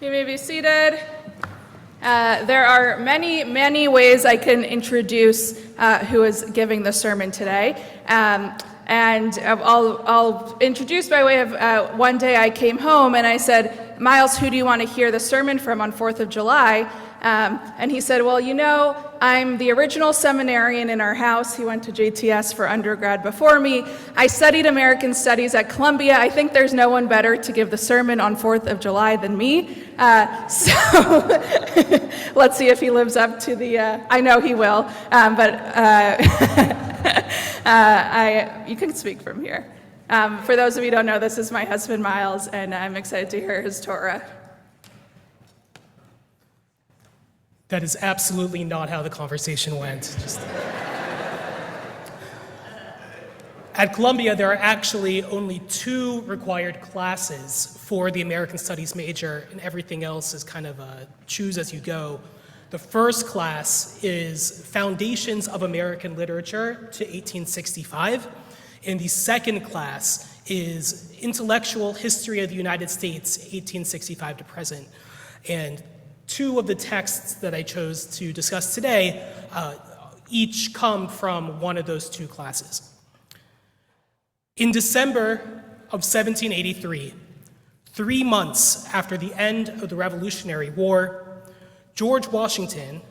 You may be seated. There are many ways I can introduce who is giving the sermon today. And I'll introduce by way of one day I came home and I said, Miles, who do you want to hear the sermon from on 4th of July? And he said, well, you know, I'm the original seminarian in our house. He went to JTS for undergrad before me. I studied American Studies at Columbia. I think there's no one better to give the sermon on 4th of July than me. So let's see if he lives up to the, I know he will, you can speak from here. For those of you who don't know, this is my husband, Miles, and I'm excited to hear his Torah. That is absolutely not how the conversation went. At Columbia, there are actually only 2 required classes for the American Studies major, and everything else is kind of a choose as you go. The first class is Foundations of American Literature to 1865, and the second class is Intellectual History of the United States, 1865 to present. And 2 of the texts that I chose to discuss today each come from one of those 2 classes. In December of 1783, 3 months after the end of the Revolutionary War, George Washington,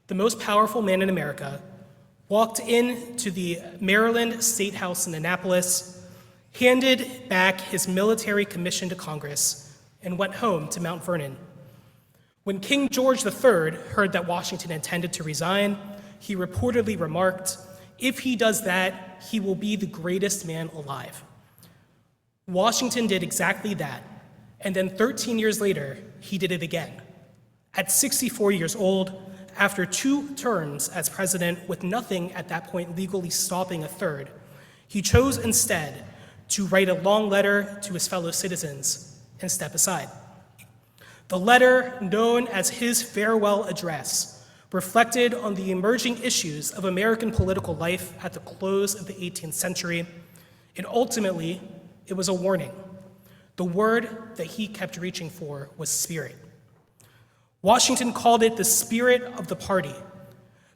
the most powerful man in America, walked into the Maryland State House in Annapolis, handed back his military commission to Congress, and went home to Mount Vernon. When King George III heard that Washington intended to resign, he reportedly remarked, "If he does that, he will be the greatest man alive." Washington did exactly that, and then 13 years later, he did it again. At 64 years old, after 2 terms as president with nothing at that point legally stopping a third, he chose instead to write a long letter to his fellow citizens and step aside. The letter, known as his farewell address, reflected on the emerging issues of American political life at the close of the 18th century, and ultimately, it was a warning. The word that he kept reaching for was spirit. Washington called it the spirit of the party,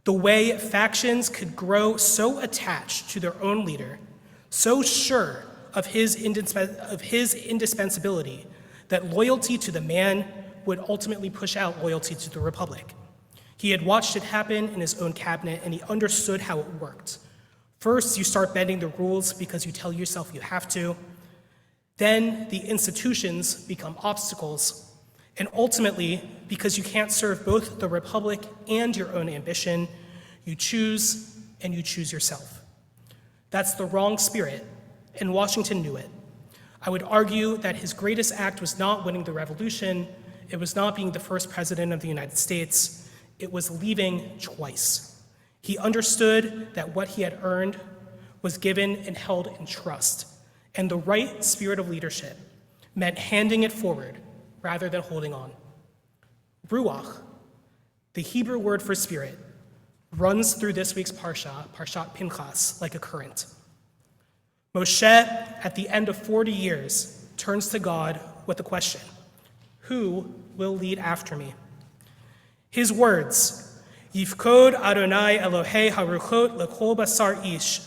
the way factions could grow so attached to their own leader, so sure of his indispensability, that loyalty to the man would ultimately push out loyalty to the republic. He had watched it happen in his own cabinet, and he understood how it worked. First, you start bending the rules because you tell yourself you have to. Then the institutions become obstacles. And ultimately, because you can't serve both the republic and your own ambition, you choose, and you choose yourself. That's the wrong spirit, and Washington knew it. I would argue that his greatest act was not winning the revolution. It was not being the first president of the United States. It was leaving twice. He understood that what he had earned was given and held in trust, and the right spirit of leadership meant handing it forward rather than holding on. Ruach, the Hebrew word for spirit, runs through this week's Parshat Pinchas, like a current. Moshe, at the end of 40 years, turns to God with a question: who will lead after me? His words, Yifkod Adonai Elohei Haruchot Lekol Basar Ish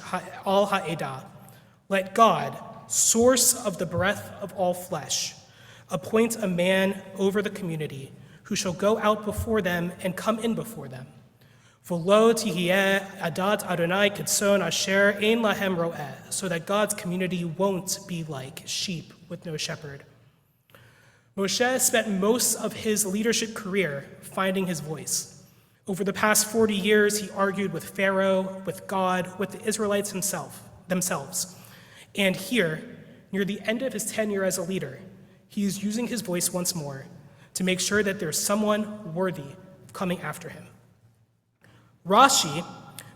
Al Ha'edah. Let God, source of the breath of all flesh, appoint a man over the community who shall go out before them and come in before them. V'lo tihiyeh adat Adonai kitson asher ein lahem ro'eh, so that God's community won't be like sheep with no shepherd. Moshe spent most of his leadership career finding his voice. Over the past 40 years, he argued with Pharaoh, with God, with the Israelites themselves. And here, near the end of his tenure as a leader, he is using his voice once more to make sure that there's someone worthy of coming after him. Rashi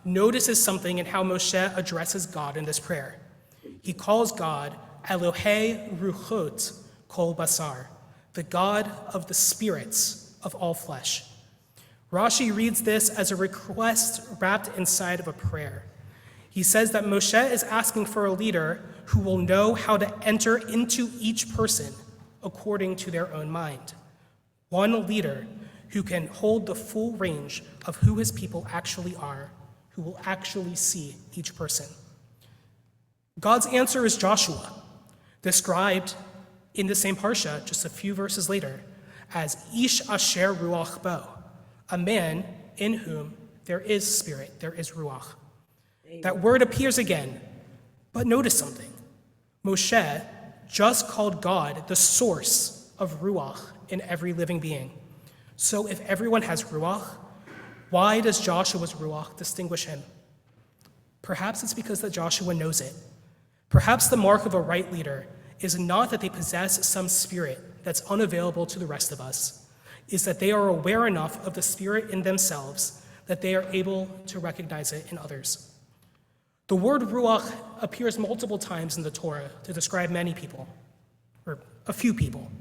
notices something in how Moshe addresses God in this prayer. He calls God Elohei Ruchot Kol Basar, the God of the spirits of all flesh. Rashi reads this as a request wrapped inside of a prayer. He says that Moshe is asking for a leader who will know how to enter into each person according to their own mind. One leader who can hold the full range of who his people actually are, who will actually see each person. God's answer is Joshua, described in the same parsha just a few verses later as Ish Asher Ruach Bo, a man in whom there is spirit, there is Ruach. That word appears again, but notice something. Moshe just called God the source of Ruach in every living being. So if everyone has Ruach, why does Joshua's Ruach distinguish him? Perhaps it's because that Joshua knows it. Perhaps the mark of a right leader is not that they possess some spirit that's unavailable to the rest of us, is that they are aware enough of the spirit in themselves that they are able to recognize it in others. The word Ruach appears multiple times in the Torah to describe many people, or a few people.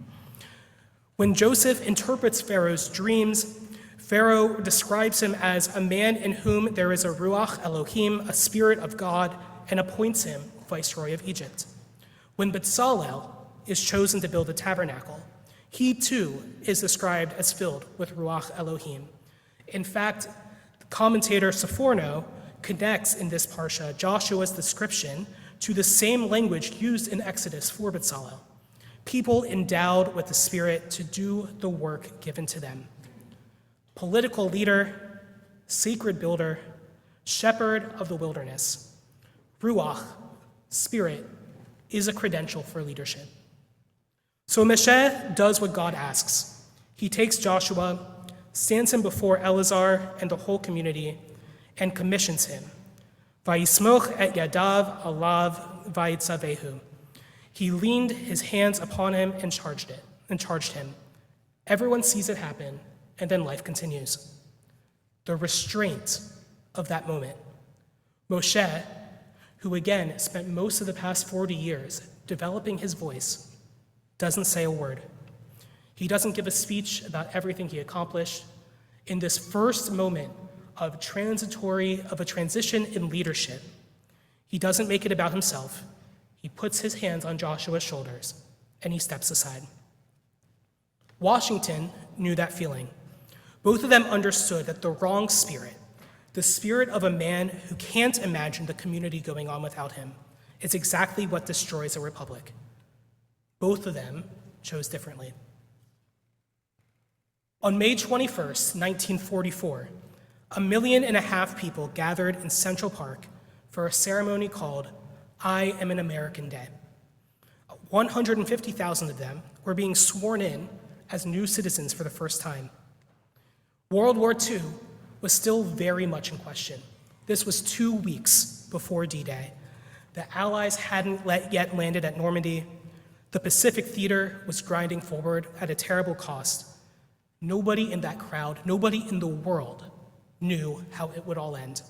When Joseph interprets Pharaoh's dreams, Pharaoh describes him as a man in whom there is a Ruach Elohim, a spirit of God, and appoints him viceroy of Egypt. When Bezalel is chosen to build the tabernacle, he too is described as filled with Ruach Elohim. In fact, commentator Sephorno connects in this parsha Joshua's description to the same language used in Exodus for Bezalel, people endowed with the Spirit to do the work given to them. Political leader, sacred builder, shepherd of the wilderness. Ruach, Spirit, is a credential for leadership. So Moshe does what God asks. He takes Joshua, stands him before Eleazar and the whole community, and commissions him. Vayismoch et yadav alav vayitzavehu. He leaned his hands upon him and charged him. Everyone sees it happen, and then life continues. The restraint of that moment. Moshe, who again spent most of the past 40 years developing his voice, doesn't say a word. He doesn't give a speech about everything he accomplished. In this first moment of a transition in leadership, he doesn't make it about himself. He puts his hands on Joshua's shoulders, and he steps aside. Washington knew that feeling. Both of them understood that the wrong spirit, the spirit of a man who can't imagine the community going on without him, is exactly what destroys a republic. Both of them chose differently. On May 21st, 1944, 1.5 million people gathered in Central Park for a ceremony called I Am an American Day. 150,000 of them were being sworn in as new citizens for the first time. World War II was still very much in question. This was 2 weeks before D-Day. The Allies hadn't yet landed at Normandy. The Pacific theater was grinding forward at a terrible cost. Nobody in that crowd, nobody in the world knew how it would all end.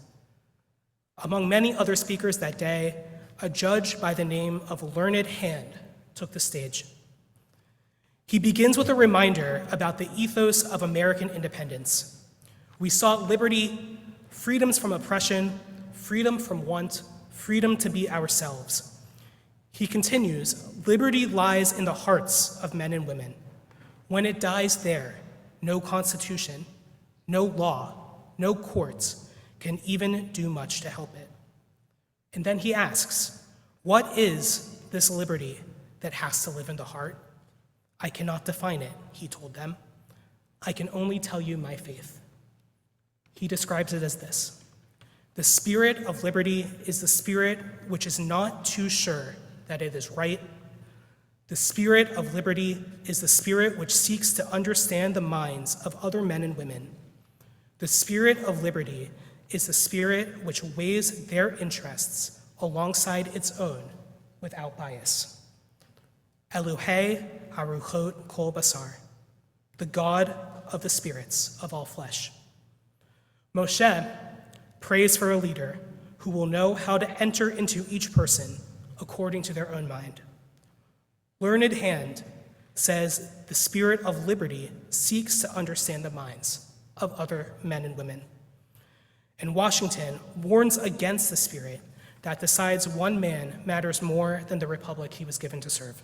Among many other speakers that day, a judge by the name of Learned Hand took the stage. He begins with a reminder about the ethos of American independence. We sought liberty, freedoms from oppression, freedom from want, freedom to be ourselves. He continues, liberty lies in the hearts of men and women. When it dies there, no constitution, no law, no courts can even do much to help it. And then he asks, what is this liberty that has to live in the heart? I cannot define it, he told them. I can only tell you my faith. He describes it as this: the spirit of liberty is the spirit which is not too sure that it is right. The spirit of liberty is the spirit which seeks to understand the minds of other men and women. The spirit of liberty is the spirit which weighs their interests alongside its own without bias. Elohei haruchot kol basar, the God of the spirits of all flesh. Moshe prays for a leader who will know how to enter into each person according to their own mind. Learned Hand says the spirit of liberty seeks to understand the minds of other men and women. And Washington warns against the spirit that decides one man matters more than the republic he was given to serve.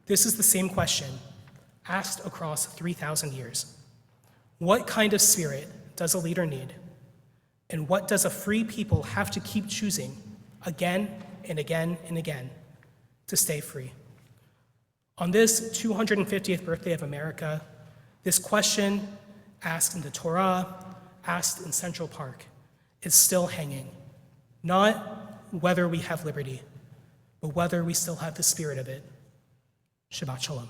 This is the same question. asked across 3,000 years. What kind of spirit does a leader need? And what does a free people have to keep choosing again and again and again to stay free? On this 250th birthday of America, this question, asked in the Torah, asked in Central Park, is still hanging. Not whether we have liberty, but whether we still have the spirit of it. Shabbat Shalom.